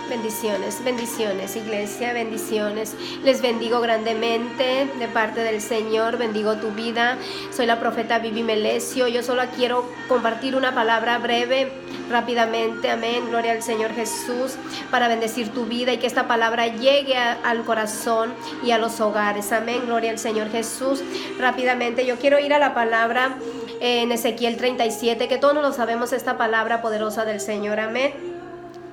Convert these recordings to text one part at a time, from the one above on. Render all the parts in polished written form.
Bendiciones, bendiciones, iglesia, bendiciones. Les bendigo grandemente de parte del Señor, bendigo tu vida. Soy la profeta Vivi Melesio. Yo solo quiero compartir una palabra breve, rápidamente, amén, gloria al Señor Jesús, para bendecir tu vida y que esta palabra llegue al corazón y a los hogares, amén, gloria al Señor Jesús. Rápidamente, yo quiero ir a la palabra en Ezequiel 37, que todos lo sabemos, esta palabra poderosa del Señor, amén.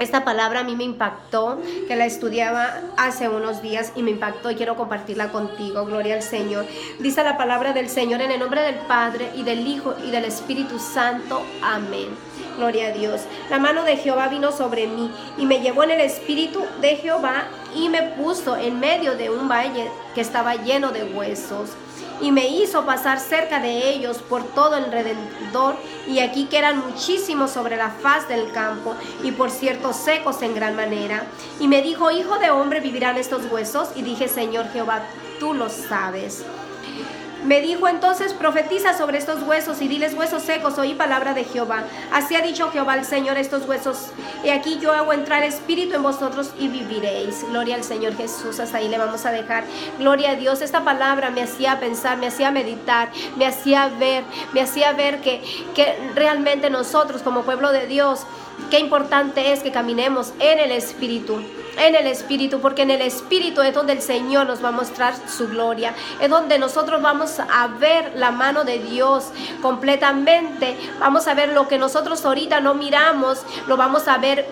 Esta palabra a mí me impactó, que la estudiaba hace unos días y me impactó y quiero compartirla contigo, gloria al Señor. Dice la palabra del Señor en el nombre del Padre y del Hijo y del Espíritu Santo, amén. Gloria a Dios. La mano de Jehová vino sobre mí y me llevó en el espíritu de Jehová y me puso en medio de un valle que estaba lleno de huesos. Y me hizo pasar cerca de ellos por todo alrededor, y aquí que eran muchísimos sobre la faz del campo, y por cierto secos en gran manera. Y me dijo: hijo de hombre, ¿vivirán estos huesos? Y dije: Señor Jehová, tú lo sabes. Me dijo entonces: profetiza sobre estos huesos y diles: huesos secos, oí palabra de Jehová. Así ha dicho Jehová el Señor: estos huesos, y aquí yo hago entrar espíritu en vosotros y viviréis. Gloria al Señor Jesús. Hasta ahí le vamos a dejar. Gloria a Dios. Esta palabra me hacía pensar, me hacía meditar, me hacía ver que realmente nosotros como pueblo de Dios, qué importante es que caminemos en el Espíritu, porque en el Espíritu es donde el Señor nos va a mostrar su gloria, es donde nosotros vamos a ver la mano de Dios completamente, vamos a ver lo que nosotros ahorita no miramos, lo vamos a ver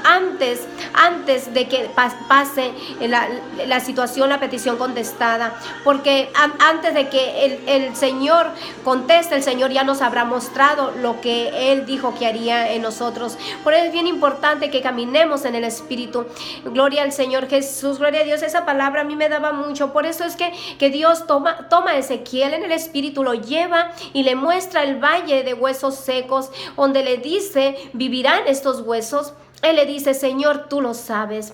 antes de que pase la situación, la petición contestada, porque antes de que el Señor conteste, el Señor ya nos habrá mostrado lo que Él dijo que haría en nosotros. Por eso es bien importante que caminemos en el Espíritu. Gloria al Señor Jesús, gloria a Dios. Esa palabra a mí me daba mucho. Por eso es que Dios toma a Ezequiel en el Espíritu, lo lleva y le muestra el valle de huesos secos, donde le dice: vivirán estos huesos. Él le dice: Señor, tú lo sabes.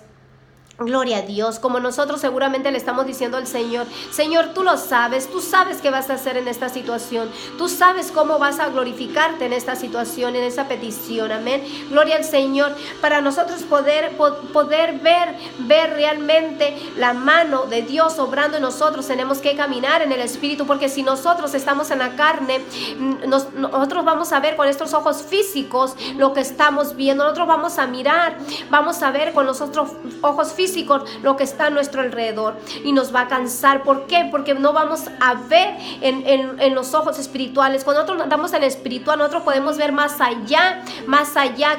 Gloria a Dios, como nosotros seguramente le estamos diciendo al Señor: Señor, tú lo sabes, tú sabes qué vas a hacer en esta situación, tú sabes cómo vas a glorificarte en esta situación, en esa petición, amén. Gloria al Señor. Para nosotros poder ver realmente la mano de Dios obrando en nosotros, tenemos que caminar en el Espíritu, porque si nosotros estamos en la carne, nosotros vamos a ver con estos ojos físicos lo que estamos viendo, nosotros vamos a mirar, vamos a ver con los otros ojos físicos lo que está a nuestro alrededor, y nos va a cansar. ¿Por qué? Porque no vamos a ver en los ojos espirituales. Cuando nosotros andamos en el espiritual, nosotros podemos ver más allá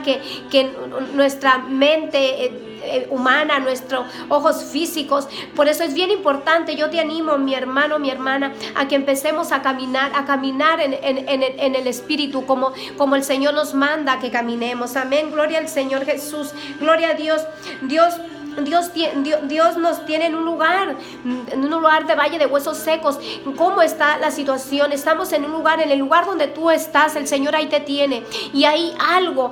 que nuestra mente humana, nuestros ojos físicos. Por eso es bien importante. Yo te animo, mi hermano, mi hermana, a que empecemos a caminar en el Espíritu, como el Señor nos manda que caminemos, amén. Gloria al Señor Jesús, gloria a Dios. Dios nos tiene en un lugar de valle de huesos secos. ¿Cómo está la situación? Estamos en el lugar donde tú estás, el Señor ahí te tiene, y hay algo,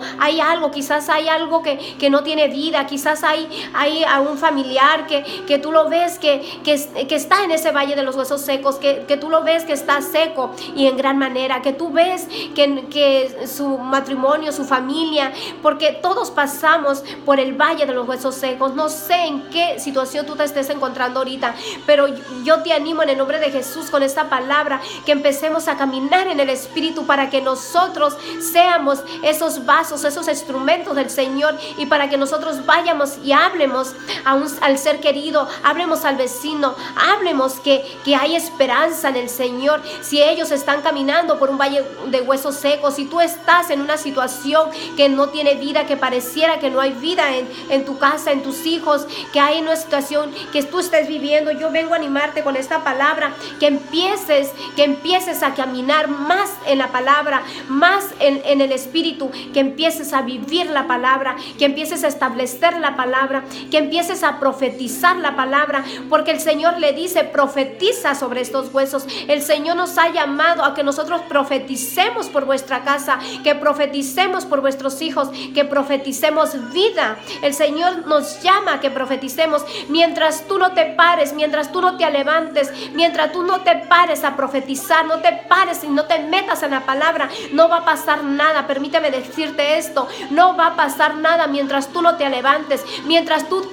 quizás hay algo que no tiene vida, quizás hay a un familiar que tú lo ves que está en ese valle de los huesos secos, que tú lo ves que está seco y en gran manera, que tú ves que su matrimonio, su familia, porque todos pasamos por el valle de los huesos secos. No sé en qué situación tú te estés encontrando ahorita, pero yo te animo en el nombre de Jesús con esta palabra, que empecemos a caminar en el Espíritu, para que nosotros seamos esos vasos, esos instrumentos del Señor, y para que nosotros vayamos y hablemos al ser querido, hablemos al vecino, hablemos que hay esperanza en el Señor. Si ellos están caminando por un valle de huesos secos, si tú estás en una situación que no tiene vida, que pareciera que no hay vida en tu casa, en tus hijos, que hay una situación que tú estés viviendo, yo vengo a animarte con esta palabra, que empieces a caminar más en la palabra, más en el Espíritu, que empieces a vivir la palabra, que empieces a establecer la palabra, que empieces a profetizar la palabra, porque el Señor le dice: profetiza sobre estos huesos. El Señor nos ha llamado a que nosotros profeticemos por vuestra casa, que profeticemos por vuestros hijos, que profeticemos vida. El Señor nos llama clama que profeticemos. Mientras tú no te pares, mientras tú no te levantes, mientras tú no te pares a profetizar, no te pares y no te metas en la palabra, no va a pasar nada. Permíteme decirte esto, no va a pasar nada mientras tú no te levantes, mientras tú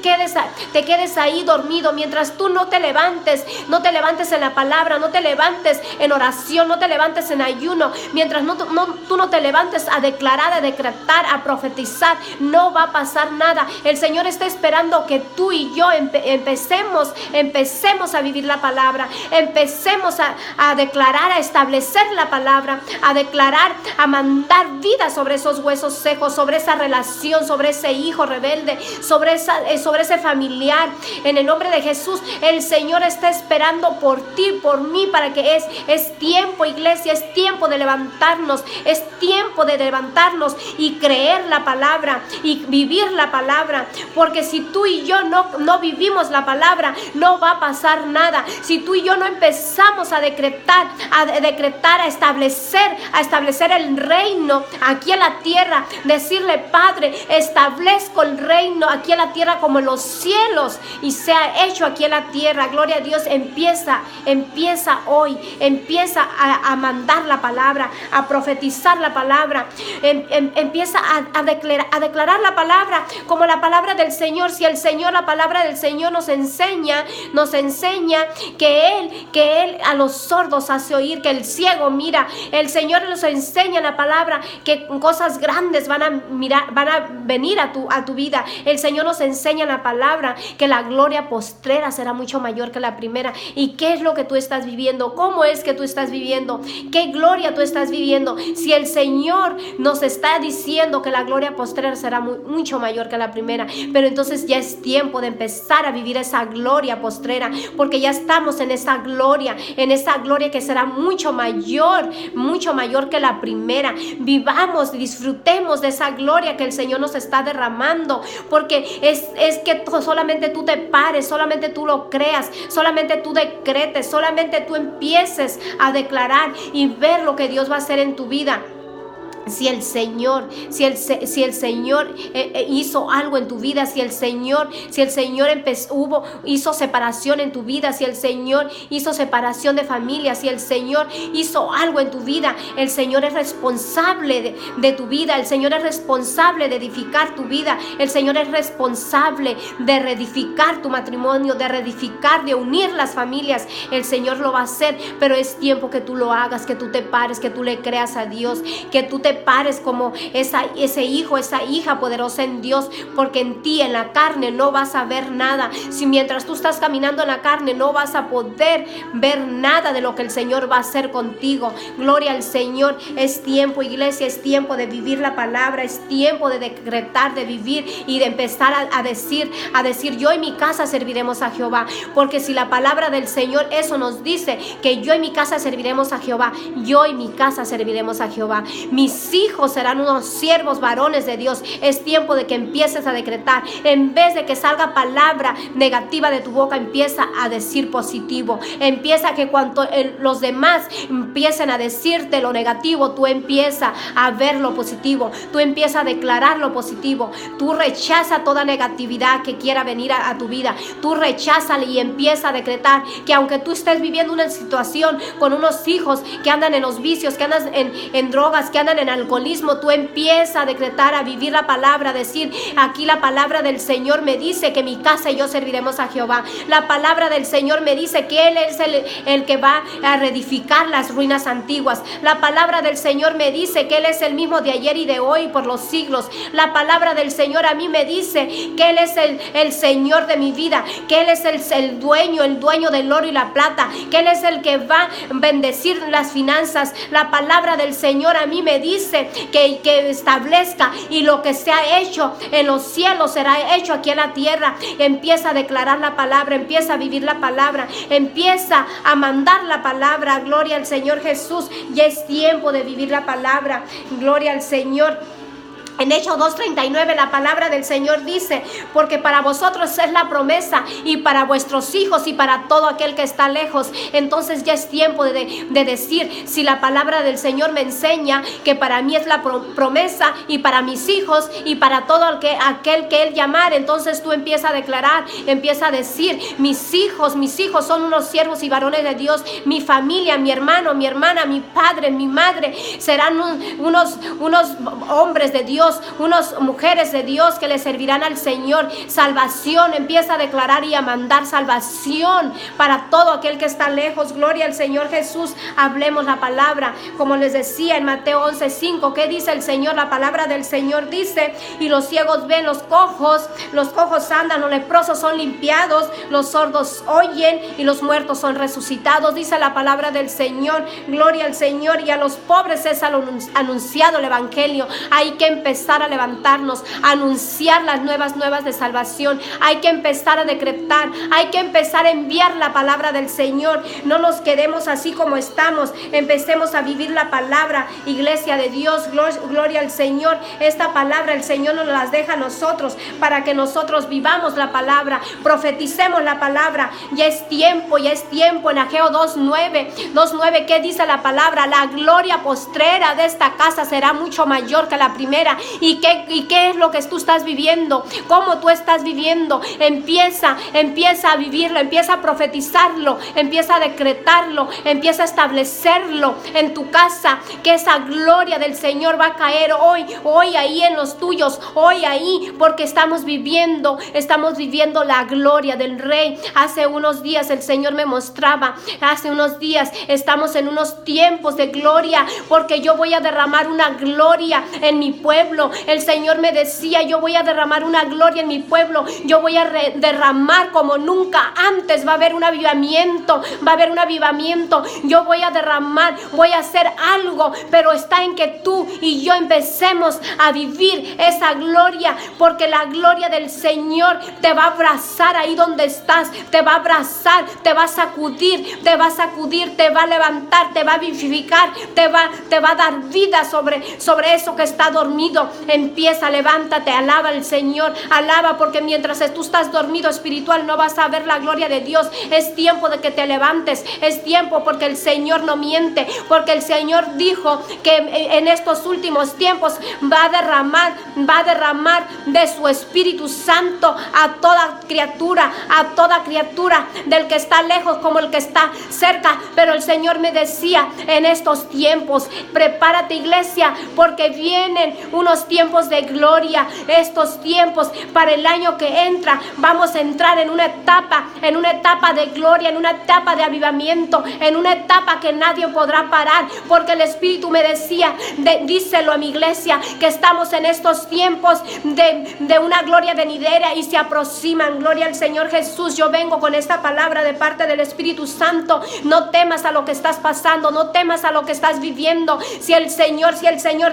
te quedes ahí dormido, mientras tú no te levantes en la palabra, no te levantes en oración, no te levantes en ayuno, mientras tú no te levantes a declarar, a decretar, a profetizar, no va a pasar nada. El Señor está esperando que tú y yo empecemos a vivir la palabra, empecemos a declarar, a establecer la palabra, a declarar, a mandar vida sobre esos huesos secos, sobre esa relación, sobre ese hijo rebelde, sobre ese familiar. En el nombre de Jesús, el Señor está esperando por ti, por mí, para que es tiempo, iglesia, es tiempo de levantarnos, es tiempo de levantarnos y creer la palabra y vivir la palabra, porque si tú y yo no vivimos la palabra, no va a pasar nada. Si tú y yo no empezamos a decretar, a establecer el reino aquí en la tierra, decirle: Padre, establezco el reino aquí en la tierra como en los cielos, y sea hecho aquí en la tierra. Gloria a Dios. Empieza hoy, empieza a mandar la palabra, a profetizar la palabra, empieza a declarar la palabra como la palabra del Señor. Si el Señor, la palabra del Señor nos enseña que Él a los sordos hace oír, que el ciego mira. El Señor nos enseña la palabra que cosas grandes van a venir a tu vida. El Señor nos enseña la palabra que la gloria postrera será mucho mayor que la primera. ¿Y qué es lo que tú estás viviendo? ¿Cómo es que tú estás viviendo? ¿Qué gloria tú estás viviendo? Si el Señor nos está diciendo que la gloria postrera será mucho mayor que la primera, pero entonces ya es tiempo de empezar a vivir esa gloria postrera, porque ya estamos en esa gloria que será mucho mayor que la primera. Vivamos, disfrutemos de esa gloria que el Señor nos está derramando, porque es que solamente tú te pares, solamente tú lo creas, solamente tú decretes, solamente tú empieces a declarar y ver lo que Dios va a hacer en tu vida. Si el Señor hizo algo en tu vida, si el Señor hizo separación en tu vida, si el Señor hizo separación de familia, si el Señor hizo algo en tu vida, el Señor es responsable de tu vida, el Señor es responsable de edificar tu vida, el Señor es responsable de reedificar tu matrimonio, de reedificar, de unir las familias. El Señor lo va a hacer, pero es tiempo que tú lo hagas, que tú te pares, que tú le creas a Dios, que tú te pares como ese hijo, esa hija poderosa en Dios, porque en ti, en la carne, no vas a ver nada. Si mientras tú estás caminando en la carne, no vas a poder ver nada de lo que el Señor va a hacer contigo. Gloria al Señor. Es tiempo, iglesia, es tiempo de vivir la palabra, es tiempo de decretar, de vivir y de empezar a decir: yo y mi casa serviremos a Jehová, porque si la palabra del Señor eso nos dice, que yo y mi casa serviremos a Jehová, yo y mi casa serviremos a Jehová. Mis hijos serán unos siervos varones de Dios. Es tiempo de que empieces a decretar. En vez de que salga palabra negativa de tu boca, empieza a decir positivo. Empieza que cuando los demás empiecen a decirte lo negativo, tú empieza a ver lo positivo. Tú empieza a declarar lo positivo. Tú rechaza toda negatividad que quiera venir a tu vida. Tú recházala y empieza a decretar que aunque tú estés viviendo una situación con unos hijos que andan en los vicios, que andan en drogas, que andan en alcoholismo, tú empiezas a decretar, a vivir la palabra, a decir: aquí la palabra del Señor me dice que mi casa y yo serviremos a Jehová. La palabra del Señor me dice que Él es el que va a reedificar las ruinas antiguas. La palabra del Señor me dice que Él es el mismo de ayer y de hoy por los siglos. La palabra del Señor a mí me dice que Él es el Señor de mi vida, que Él es el dueño del oro y la plata, que Él es el que va a bendecir las finanzas. La palabra del Señor a mí me dice que establezca, y lo que se ha hecho en los cielos será hecho aquí en la tierra. Empieza a declarar la palabra, empieza a vivir la palabra, empieza a mandar la palabra. Gloria al Señor Jesús. Ya es tiempo de vivir la palabra. Gloria al Señor. En Hechos 2:39 la palabra del Señor dice, porque para vosotros es la promesa y para vuestros hijos y para todo aquel que está lejos. Entonces ya es tiempo de decir, si la palabra del Señor me enseña que para mí es la promesa y para mis hijos y para todo aquel que Él llamare, entonces tú empieza a declarar, empieza a decir, mis hijos son unos siervos y varones de Dios, mi familia, mi hermano, mi hermana, mi padre, mi madre, serán unos hombres de Dios, unas mujeres de Dios que le servirán al Señor. Salvación, empieza a declarar y a mandar salvación para todo aquel que está lejos. Gloria al Señor Jesús. Hablemos la palabra, como les decía en Mateo 11:5. ¿Qué dice el Señor? La palabra del Señor dice, y los ciegos ven, los cojos andan, los leprosos son limpiados, los sordos oyen y los muertos son resucitados. Dice la palabra del Señor. Gloria al Señor. Y a los pobres es anunciado el evangelio. Hay que empezar a levantarnos, a anunciar las nuevas de salvación. Hay que empezar a decretar, hay que empezar a enviar la palabra del Señor. No nos quedemos así como estamos, empecemos a vivir la palabra, iglesia de Dios. Gloria al Señor. Esta palabra el Señor nos las deja a nosotros para que nosotros vivamos la palabra, profeticemos la palabra. Ya es tiempo. En Ageo 2:9, ¿qué dice la palabra? La gloria postrera de esta casa será mucho mayor que la primera. ¿Y qué es lo que tú estás viviendo? ¿Cómo tú estás viviendo? Empieza a vivirlo, empieza a profetizarlo, empieza a decretarlo, empieza a establecerlo en tu casa, que esa gloria del Señor va a caer hoy ahí en los tuyos, hoy ahí, porque estamos viviendo la gloria del Rey. Hace unos días el Señor me mostraba, estamos en unos tiempos de gloria, porque yo voy a derramar una gloria en mi pueblo. El Señor me decía, yo voy a derramar una gloria en mi pueblo, yo voy a derramar como nunca antes. Va a haber un avivamiento, yo voy a derramar, voy a hacer algo, pero está en que tú y yo empecemos a vivir esa gloria, porque la gloria del Señor te va a abrazar ahí donde estás, te va a abrazar, te va a sacudir, te va a levantar, te va a vivificar, te va a dar vida sobre eso que está dormido. Empieza, levántate, alaba al Señor, alaba, porque mientras tú estás dormido espiritual no vas a ver la gloria de Dios. Es tiempo de que te levantes, es tiempo, porque el Señor no miente, porque el Señor dijo que en estos últimos tiempos va a derramar de su Espíritu Santo a toda criatura, del que está lejos como el que está cerca. Pero el Señor me decía, en estos tiempos, prepárate, iglesia, porque vienen unos tiempos de gloria. Estos tiempos, para el año que entra, vamos a entrar en una etapa de gloria, en una etapa de avivamiento, en una etapa que nadie podrá parar, porque el Espíritu me decía, díselo a mi iglesia, que estamos en estos tiempos de una gloria venidera y se aproximan. Gloria al Señor Jesús. Yo vengo con esta palabra de parte del Espíritu Santo. No temas a lo que estás pasando, no temas a lo que estás viviendo. Si el Señor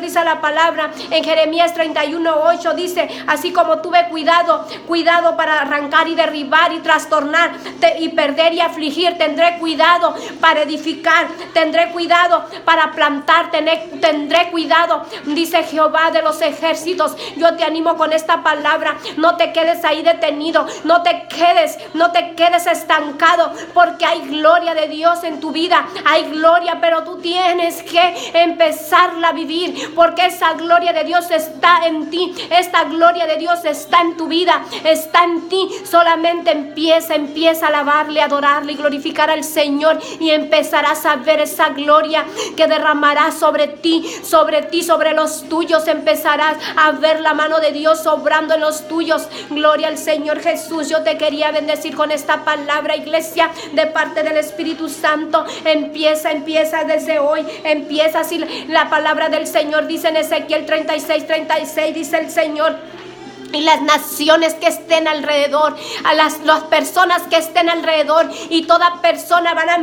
dice la palabra en Jeremías 31:8, dice, así como tuve cuidado para arrancar y derribar y trastornar y perder y afligir, tendré cuidado para edificar, tendré cuidado para plantar, tendré cuidado, dice Jehová de los ejércitos. Yo te animo con esta palabra, no te quedes ahí detenido, no te quedes estancado, porque hay gloria de Dios en tu vida, hay gloria, pero tú tienes que empezarla a vivir, porque esa gloria de Dios está en ti, esta gloria de Dios está en tu vida, está en ti. Solamente empieza a alabarle, adorarle y glorificar al Señor, y empezarás a ver esa gloria que derramará sobre ti, sobre los tuyos. Empezarás a ver la mano de Dios obrando en los tuyos. Gloria al Señor Jesús. Yo te quería bendecir con esta palabra, iglesia, de parte del Espíritu Santo. Empieza desde hoy, empieza así. La palabra del Señor dice en Ezequiel 36, dice el Señor: y las naciones que estén alrededor, a las personas que estén alrededor, y toda persona van a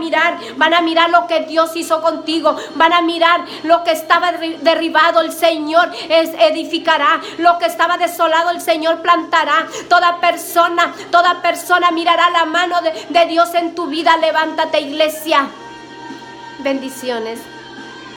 mirar lo que Dios hizo contigo, van a mirar lo que estaba derribado, el Señor edificará, lo que estaba desolado, el Señor plantará. Toda persona mirará la mano de Dios en tu vida. Levántate, iglesia. Bendiciones.